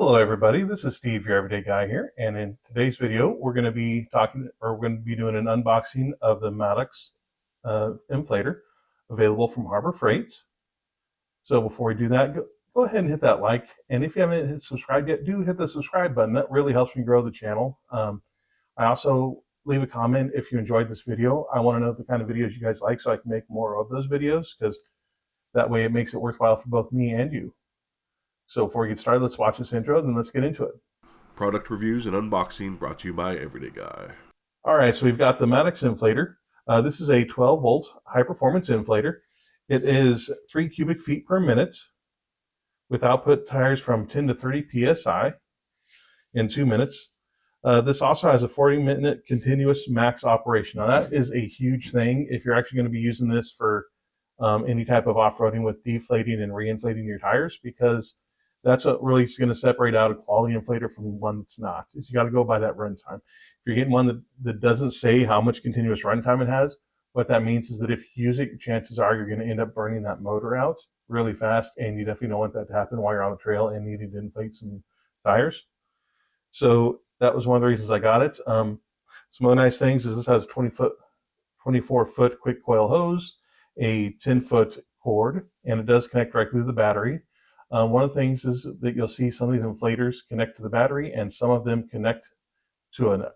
Hello everybody, this is Steve, your everyday guy here, and in today's video we're going to be doing an unboxing of the Maddox inflator available from Harbor Freight. So before we do that, go ahead and hit that like, and if you haven't hit subscribe yet, do hit the subscribe button. That really helps me grow the channel. I also leave a comment if you enjoyed this video. I want to know the kind of videos you guys like so I can make more of those videos, because that way it makes it worthwhile for both me and you. So before we get started, let's watch this intro, then let's get into it. Product reviews and unboxing brought to you by Everyday Guy. All right, so we've got the Maddox inflator. This is a 12-volt high-performance inflator. It is 3 cubic feet per minute with output tires from 10 to 30 PSI in 2 minutes. This also has a 40-minute continuous max operation. Now that is a huge thing if you're actually going to be using this for any type of off-roading with deflating and reinflating your tires, because that's what really is going to separate out a quality inflator from one that's not. Is you got to go by that runtime. If you're getting one that doesn't say how much continuous runtime it has, what that means is that if you use it, chances are you're going to end up burning that motor out really fast, and you definitely don't want that to happen while you're on the trail and needing to inflate some tires. So that was one of the reasons I got it. Some other nice things is this has a 24-foot quick coil hose, a 10-foot cord, and it does connect directly to the battery. One of the things is that you'll see some of these inflators connect to the battery, and some of them connect to a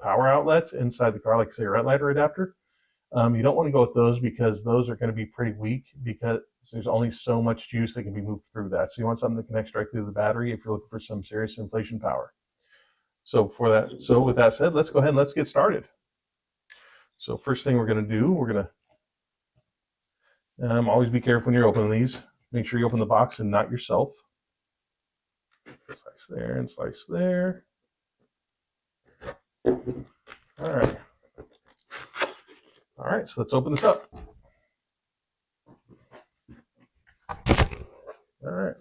power outlet inside the car, like say a red light or adapter. You don't want to go with those because those are going to be pretty weak, because there's only so much juice that can be moved through that. So you want something that connects directly to the battery if you're looking for some serious inflation power. So with that said, let's go ahead and let's get started. So first thing we're going to do, we're going to always be careful when you're opening these. Make sure you open the box and not yourself. Slice there and slice there. All right. All right, so let's open this up. All right.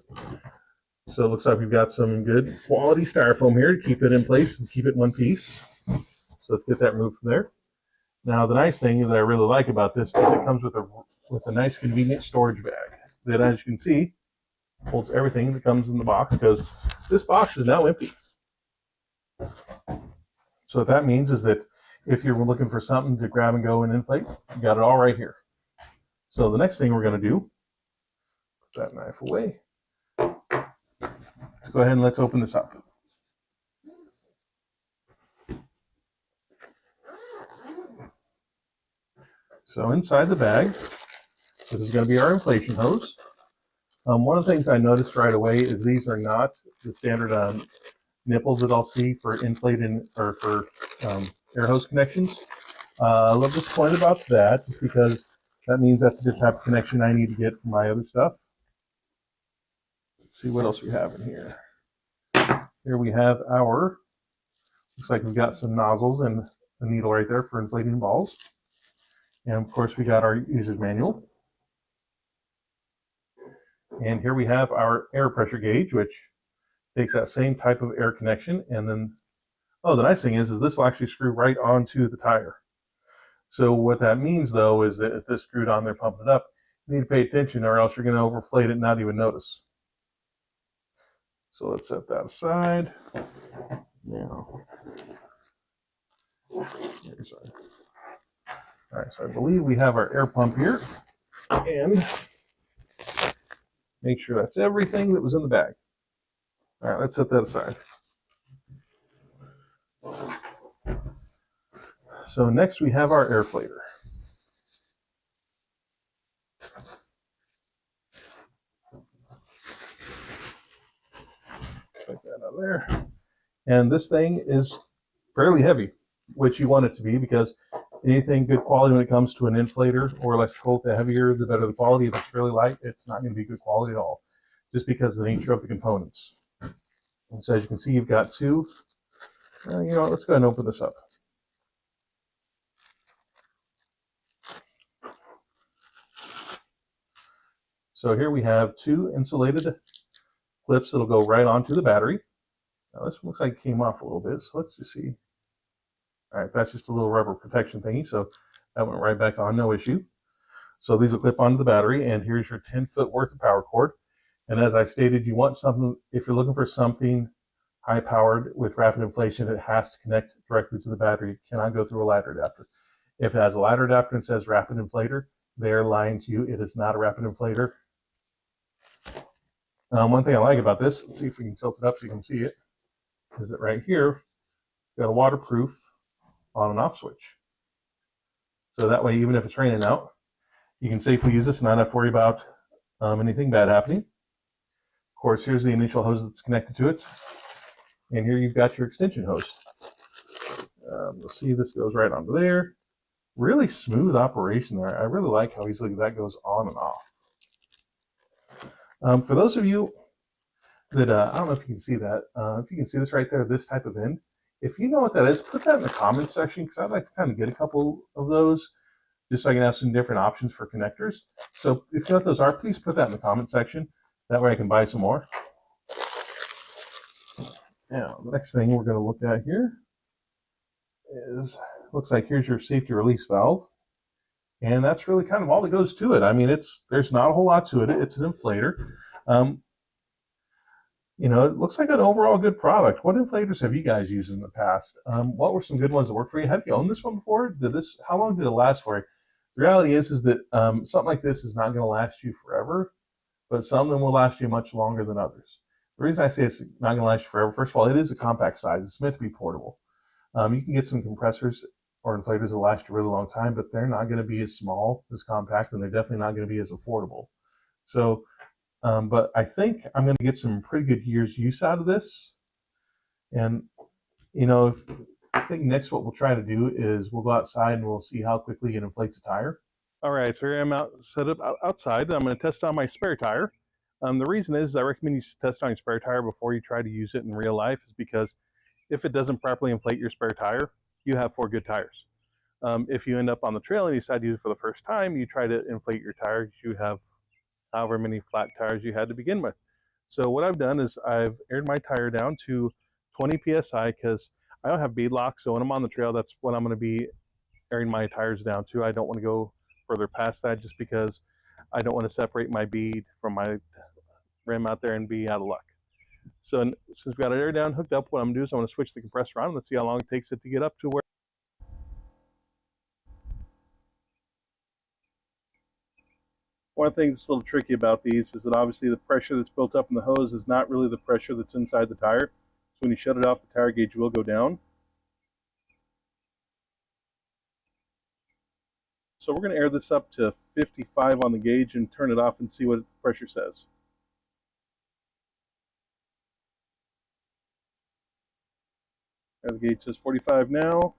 So it looks like we've got some good quality styrofoam here to keep it in place and keep it in one piece. So let's get that removed from there. Now the nice thing that I really like about this is it comes with a nice convenient storage bag that, as you can see, holds everything that comes in the box, because this box is now empty. So what that means is that if you're looking for something to grab and go and inflate, you got it all right here. So the next thing we're going to do, put that knife away. Let's go ahead and let's open this up. So inside the bag, this is going to be our inflation hose. One of the things I noticed right away is these are not the standard nipples that I'll see for inflating or for air hose connections. A little disappointed about that, because that means that's the type of connection I need to get for my other stuff. Let's see what else we have in here. Here we have looks like we've got some nozzles and a needle right there for inflating balls. And of course we got our user's manual. And here we have our air pressure gauge, which takes that same type of air connection. And then, the nice thing is this will actually screw right onto the tire. So what that means, though, is that if this screwed on there pumping it up, you need to pay attention, or else you're going to overflate it and not even notice. So let's set that aside. Now, all right, so I believe we have our air pump here, and make sure that's everything that was in the bag. All right, let's set that aside. So next we have our airflator. Take that out of there. And this thing is fairly heavy, which you want it to be, because anything good quality when it comes to an inflator or electrical, the heavier, the better the quality. If it's fairly light, it's not going to be good quality at all, just because of the nature of the components. And so as you can see, you've got two. Let's go ahead and open this up. So here we have two insulated clips that'll go right onto the battery. Now this looks like it came off a little bit, so let's just see. All right, that's just a little rubber protection thingy, so that went right back on, no issue. So these will clip onto the battery, and here's your 10-foot worth of power cord. And as I stated, you want something, if you're looking for something high powered with rapid inflation, it has to connect directly to the battery. It cannot go through a ladder adapter. If it has a ladder adapter and says rapid inflator, they're lying to you. It is not a rapid inflator. One thing I like about this, let's see if we can tilt it up so you can see it, is that right here, got a waterproof on and off switch. So that way, even if it's raining out, you can safely use this and not have to worry about anything bad happening. Of course, here's the initial hose that's connected to it. And here you've got your extension hose. You'll see this goes right onto there. Really smooth operation there. I really like how easily that goes on and off. For those of you that, I don't know if you can see that, if you can see this right there, this type of end, if you know what that is, put that in the comments section, because I'd like to kind of get a couple of those, just so I can have some different options for connectors. So if you know what those are, please put that in the comment section. That way I can buy some more. Now, the next thing we're going to look at here is, looks like here's your safety release valve. And that's really kind of all that goes to it. I mean, there's not a whole lot to it. It's an inflator. It looks like an overall good product. What inflators have you guys used in the past? What were some good ones that worked for you? Have you owned this one before? How long did it last for you? The reality is that something like this is not going to last you forever, but some of them will last you much longer than others. The reason I say it's not going to last you forever, first of all, it is a compact size. It's meant to be portable. You can get some compressors or inflators that last you a really long time, but they're not going to be as small, as compact, and they're definitely not going to be as affordable. So, but I think I'm going to get some pretty good years use out of this. And, I think next what we'll try to do is we'll go outside and we'll see how quickly it inflates a tire. All right, so here I'm set up outside. I'm going to test on my spare tire. The reason is I recommend you test on your spare tire before you try to use it in real life, is because if it doesn't properly inflate your spare tire, you have 4 good tires. If you end up on the trail and you decide to use it for the first time, you try to inflate your tires, you have however many flat tires you had to begin with. So what I've done is I've aired my tire down to 20 PSI because I don't have bead lock, so when I'm on the trail, that's what I'm going to be airing my tires down to. I don't want to go further past that just because I don't want to separate my bead from my rim out there and be out of luck. So since we've got it air down, hooked up, what I'm going to do is I'm going to switch the compressor on. Let's see how long it takes it to get up to where. One of the things that's a little tricky about these is that obviously the pressure that's built up in the hose is not really the pressure that's inside the tire. So when you shut it off, the tire gauge will go down. So we're going to air this up to 55 on the gauge and turn it off and see what the pressure says. The gauge says 45 now.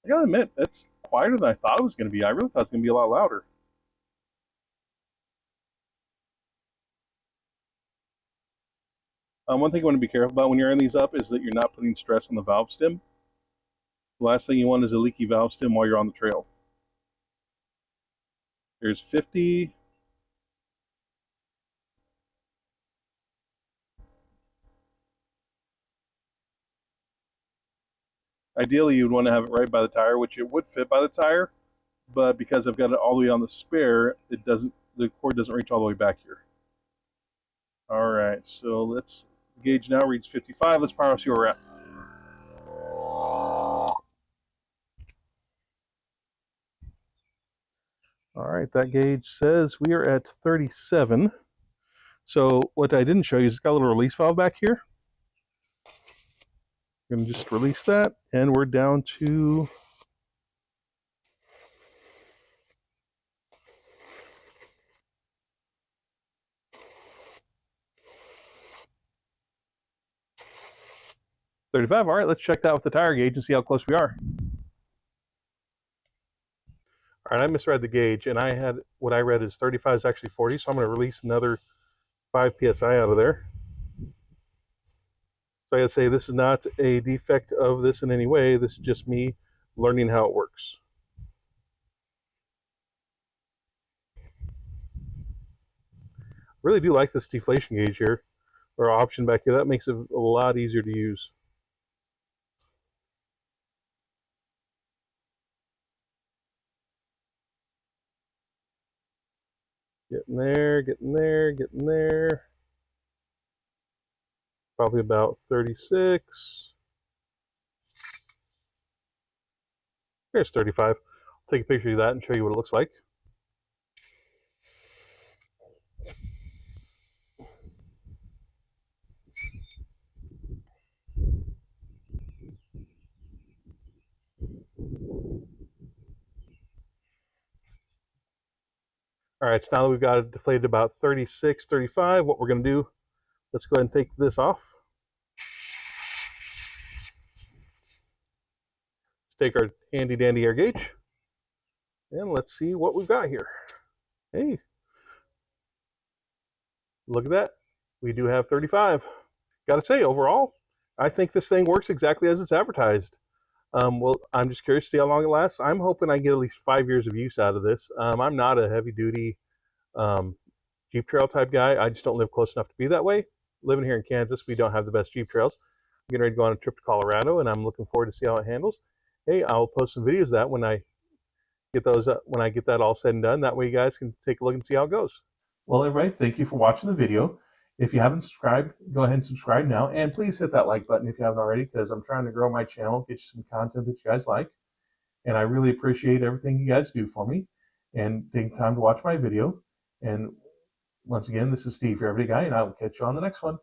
I gotta admit, that's quieter than I thought it was going to be. I really thought it was going to be a lot louder. One thing you want to be careful about when you're airing these up is that you're not putting stress on the valve stem. The last thing you want is a leaky valve stem while you're on the trail. There's 50. Ideally, you'd want to have it right by the tire, which it would fit by the tire, but because I've got it all the way on the spare, the cord doesn't reach all the way back here. All right, so the gauge now reads 55. Let's power see where we're at. All right, that gauge says we are at 37. So what I didn't show you is it's got a little release valve back here. I'm going to just release that, and we're down to 35. All right, let's check that with the tire gauge and see how close we are. All right, I misread the gauge, and what I read is 35 is actually 40, so I'm going to release another 5 PSI out of there. So I gotta say, this is not a defect of this in any way. This is just me learning how it works. Really do like this deflation gauge here, or option back here. That makes it a lot easier to use. Getting there, getting there, getting there. Probably about 36. Here's 35. I'll take a picture of that and show you what it looks like. All right, so now that we've got it deflated about 36, 35, what we're going to do, let's go ahead and take this off. Let's take our handy dandy air gauge, and let's see what we've got here. Hey, look at that. We do have 35. Got to say, overall, I think this thing works exactly as it's advertised. Well, I'm just curious to see how long it lasts. I'm hoping I get at least 5 years of use out of this. I'm not a heavy-duty Jeep trail type guy. I just don't live close enough to be that way. Living here in Kansas, we don't have the best Jeep trails. I'm getting ready to go on a trip to Colorado, and I'm looking forward to see how it handles. Hey, I'll post some videos of that when I get those when I get that all said and done. That way you guys can take a look and see how it goes. Well, everybody, thank you for watching the video. If you haven't subscribed, go ahead and subscribe now. And please hit that like button if you haven't already, because I'm trying to grow my channel, get you some content that you guys like. And I really appreciate everything you guys do for me and taking time to watch my video. And once again, this is Steve, your Everyday Guy, and I will catch you on the next one.